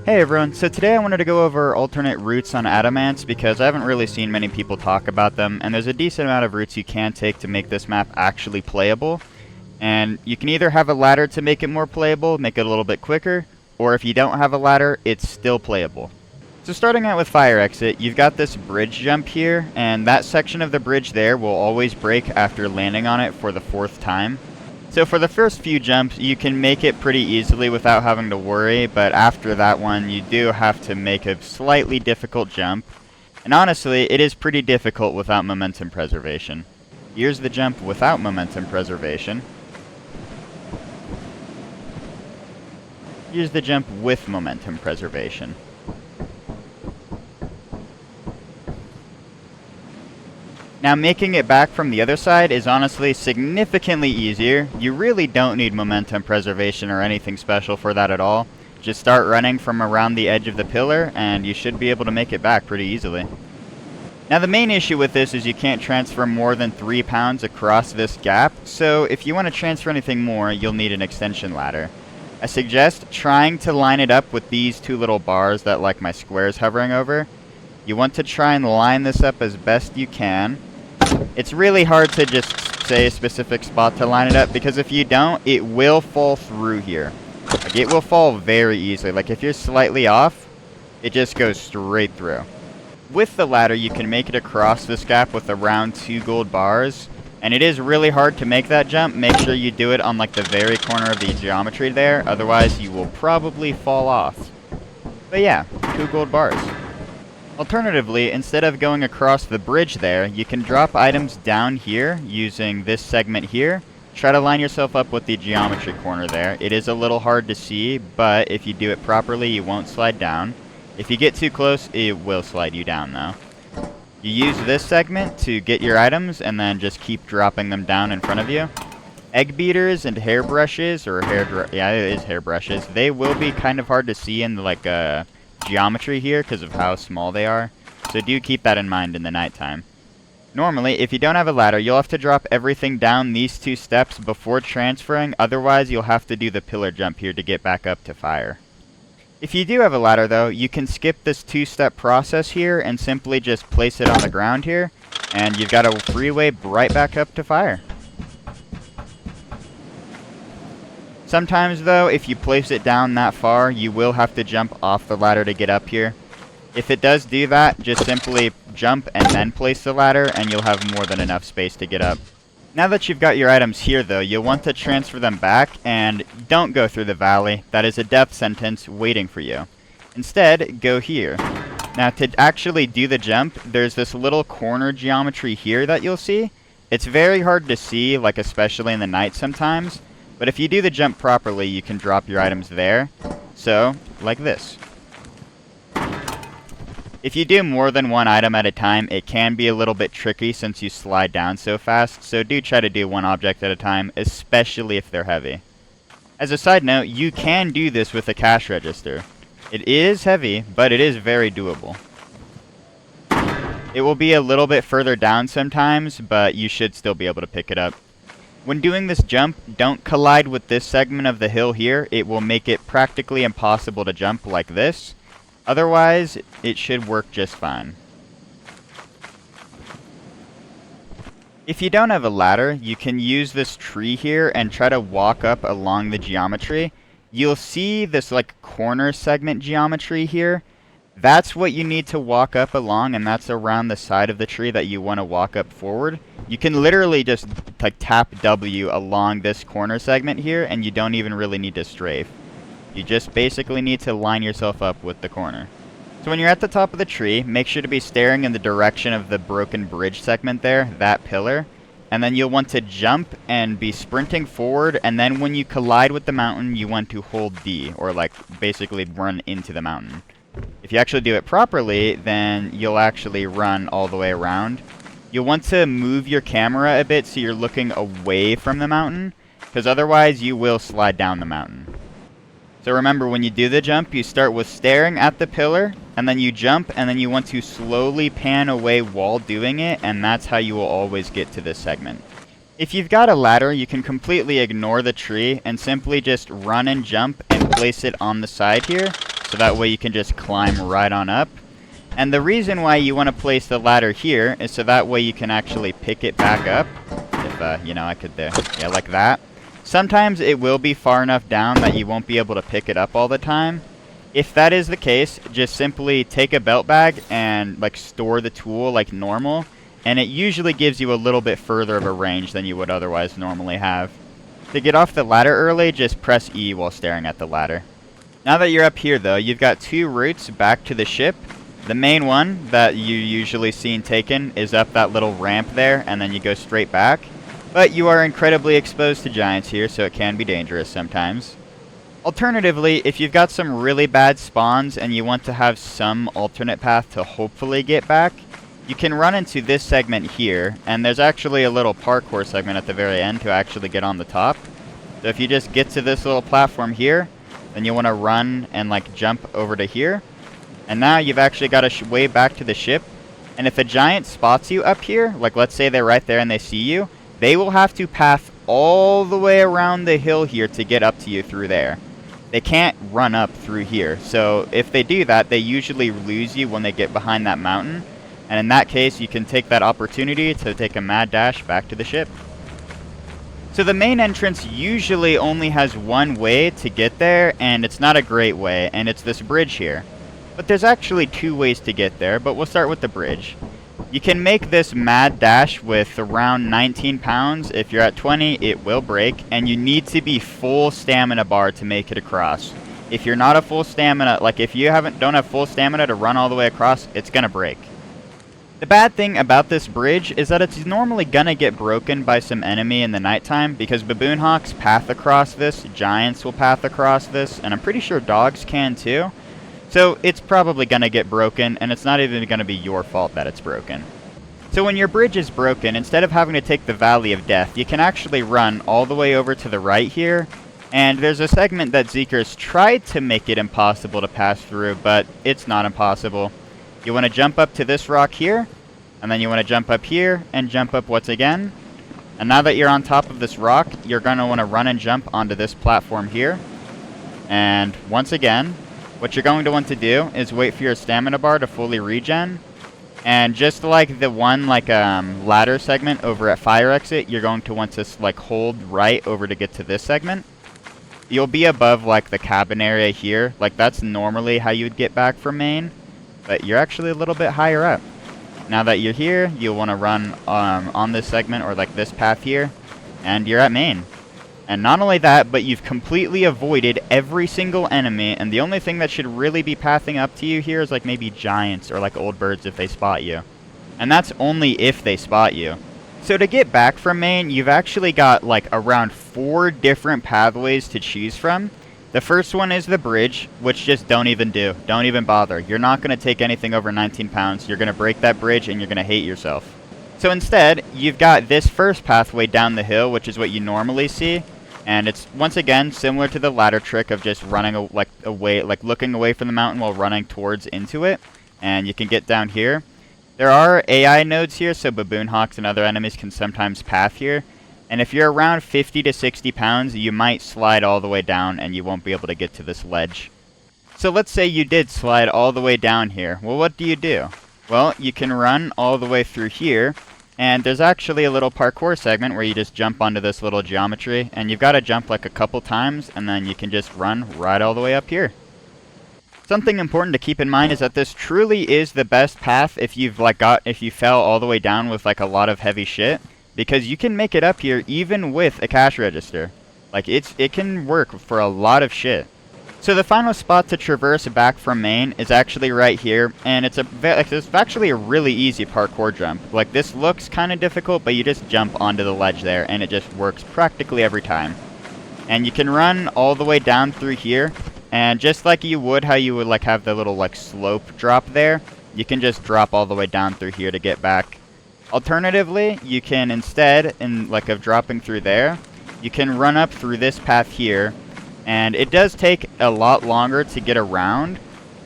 Hey everyone, so today I wanted to go over alternate routes on Adamance because I haven't really seen many people talk about them, and there's a decent amount of routes you can take to make this map actually playable. And you can either have a ladder to make it more playable, make it a little bit quicker, or if you don't have a ladder, it's still playable. So starting out with fire exit, you've got this bridge jump here, and that section of the bridge there will always break after landing on it for the 4th time. So for the first few jumps, you can make it pretty easily without having to worry, but after that one, you do have to make a slightly difficult jump. And honestly, it is pretty difficult without momentum preservation. Here's the jump without momentum preservation. Here's the jump with momentum preservation. Now making it back from the other side is honestly significantly easier. You really don't need momentum preservation or anything special for that at all. Just start running from around the edge of the pillar and you should be able to make it back pretty easily. Now the main issue with this is you can't transfer more than 3 pounds across this gap, so if you want to transfer anything more, you'll need an extension ladder. I suggest trying to line it up with these 2 little bars that like my squares hovering over. You want to try and line this up as best you can. It's really hard to just say a specific spot to line it up, because if you don't, it will fall through here. Like, it will fall very easily. Like, if you're slightly off, it just goes straight through. With the ladder, you can make it across this gap with around 2 gold bars, and it is really hard to make that jump. Make sure you do it on, like, the very corner of the geometry there, otherwise you will probably fall off. But yeah, 2 gold bars. Alternatively, instead of going across the bridge there, you can drop items down here using this segment here. Try to line yourself up with the geometry corner there. It is a little hard to see, but if you do it properly, you won't slide down. If you get too close, it will slide you down though. You use this segment to get your items and then just keep dropping them down in front of you. Egg beaters and hairbrushes, or yeah, it is hairbrushes. They will be kind of hard to see in like geometry here because of how small they are, so do keep that in mind in the nighttime. Normally, if you don't have a ladder, you'll have to drop everything down these 2 steps before transferring, otherwise you'll have to do the pillar jump here to get back up to fire. If you do have a ladder though, you can skip this 2-step process here and simply just place it on the ground here, and you've got a freeway right back up to fire. Sometimes though, if you place it down that far, you will have to jump off the ladder to get up here. If it does do that, just simply jump and then place the ladder and you'll have more than enough space to get up. Now that you've got your items here though, you'll want to transfer them back, and don't go through the valley. That is a death sentence waiting for you. Instead, go here. Now to actually do the jump, there's this little corner geometry here that you'll see. It's very hard to see, like especially in the night sometimes. But if you do the jump properly, you can drop your items there. So, like this. If you do more than 1 item at a time, it can be a little bit tricky since you slide down so fast, so do try to do 1 object at a time, especially if they're heavy. As a side note, you can do this with a cash register. It is heavy, but it is very doable. It will be a little bit further down sometimes, but you should still be able to pick it up. When doing this jump, don't collide with this segment of the hill here. It will make it practically impossible to jump like this. Otherwise, it should work just fine. If you don't have a ladder, you can use this tree here and try to walk up along the geometry. You'll see this like corner segment geometry here. That's what you need to walk up along, and that's around the side of the tree that you want to walk up forward. You can literally just like tap W along this corner segment here, and you don't even really need to strafe. You just basically need to line yourself up with the corner. So when you're at the top of the tree, make sure to be staring in the direction of the broken bridge segment there, that pillar. And then you'll want to jump and be sprinting forward, and then when you collide with the mountain, you want to hold D, or like basically run into the mountain. If you actually do it properly, then you'll actually run all the way around. You'll want to move your camera a bit so you're looking away from the mountain, because otherwise you will slide down the mountain. So remember, when you do the jump, you start with staring at the pillar, and then you jump, and then you want to slowly pan away while doing it, and that's how you will always get to this segment. If you've got a ladder, you can completely ignore the tree and simply just run and jump and place it on the side here, So that way you can just climb right on up. And the reason why you want to place the ladder here is so that way you can actually pick it back up. If, you know, I could there. Yeah, like that. Sometimes it will be far enough down that you won't be able to pick it up all the time. If that is the case, just simply take a belt bag and like store the tool like normal. And it usually gives you a little bit further of a range than you would otherwise normally have. To get off the ladder early, just press E while staring at the ladder. Now that you're up here though, you've got two routes back to the ship. The main one that you usually seen taken is up that little ramp there, and then you go straight back. But you are incredibly exposed to giants here, so it can be dangerous sometimes. Alternatively, if you've got some really bad spawns and you want to have some alternate path to hopefully get back, you can run into this segment here, and there's actually a little parkour segment at the very end to actually get on the top. So if you just get to this little platform here, then you want to run and like jump over to here. And now you've actually got a way back to the ship. And if a giant spots you up here, like let's say they're right there and they see you, they will have to path all the way around the hill here to get up to you through there. They can't run up through here. So if they do that, they usually lose you when they get behind that mountain. And in that case, you can take that opportunity to take a mad dash back to the ship. So the main entrance usually only has one way to get there, and it's not a great way, and it's this bridge here. But there's actually two ways to get there, but we'll start with the bridge. You can make this mad dash with around 19 pounds. If you're at 20, it will break, and you need to be full stamina bar to make it across. If you're not a full stamina, like if you don't have full stamina to run all the way across, it's gonna break. The bad thing about this bridge is that it's normally gonna get broken by some enemy in the nighttime, because baboon hawks path across this, giants will path across this, and I'm pretty sure dogs can too. So it's probably going to get broken, and it's not even going to be your fault that it's broken. So when your bridge is broken, instead of having to take the Valley of Death, you can actually run all the way over to the right here. And there's a segment that Zeekers tried to make it impossible to pass through, but it's not impossible. You want to jump up to this rock here, and then you want to jump up here, and jump up once again. And now that you're on top of this rock, you're going to want to run and jump onto this platform here. And once again, what you're going to want to do is wait for your stamina bar to fully regen. And just like the one ladder segment over at fire exit, you're going to want to hold right over to get to this segment. You'll be above like the cabin area here. Like that's normally how you would get back from main, but you're actually a little bit higher up. Now that you're here, you'll want to run on this segment or like this path here, and you're at main. And not only that, but you've completely avoided every single enemy, and the only thing that should really be pathing up to you here is like maybe giants or like old birds if they spot you. And that's only if they spot you. So to get back from main, you've actually got like around 4 different pathways to choose from. The first one is the bridge, which just don't even bother. You're not going to take anything over 19 pounds. You're going to break that bridge and you're going to hate yourself. So instead, you've got this first pathway down the hill, which is what you normally see. And it's, once again, similar to the ladder trick of just running away, looking away from the mountain while running towards into it. And you can get down here. There are AI nodes here, so baboon hawks and other enemies can sometimes path here. And if you're around 50 to 60 pounds, you might slide all the way down and you won't be able to get to this ledge. So let's say you did slide all the way down here. Well, what do? Well, you can run all the way through here. And there's actually a little parkour segment where you just jump onto this little geometry, and you've got to jump like a couple times, and then you can just run right all the way up here. Something important to keep in mind is that this truly is the best path if you fell all the way down with like a lot of heavy shit, because you can make it up here even with a cash register. Like it can work for a lot of shit. So the final spot to traverse back from main is actually right here, and it's actually a really easy parkour jump. Like this looks kind of difficult, but you just jump onto the ledge there, and it just works practically every time. And you can run all the way down through here, and just like you would how you would like have the little like slope drop there, you can just drop all the way down through here to get back. Alternatively, you can instead, of dropping through there, you can run up through this path here. And it does take a lot longer to get around,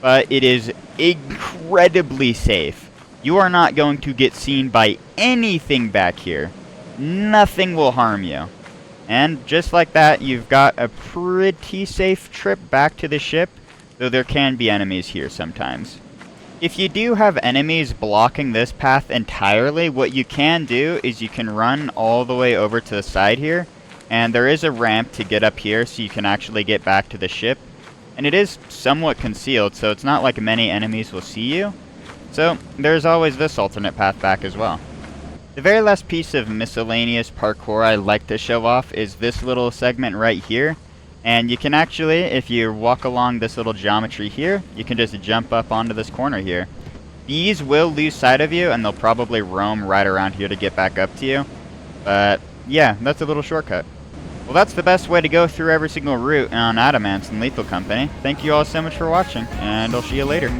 but it is incredibly safe. You are not going to get seen by anything back here. Nothing will harm you. And just like that, you've got a pretty safe trip back to the ship though there can be enemies here sometimes. If you do have enemies blocking this path entirely, what you can do is you can run all the way over to the side here, and there is a ramp to get up here so you can actually get back to the ship. And it is somewhat concealed, so it's not like many enemies will see you. So there's always this alternate path back as well. The very last piece of miscellaneous parkour I like to show off is this little segment right here. And you can actually, if you walk along this little geometry here, you can just jump up onto this corner here. These will lose sight of you, and they'll probably roam right around here to get back up to you. But yeah, that's a little shortcut. Well, that's the best way to go through every single route on Adamance and Lethal Company. Thank you all so much for watching, and I'll see you later.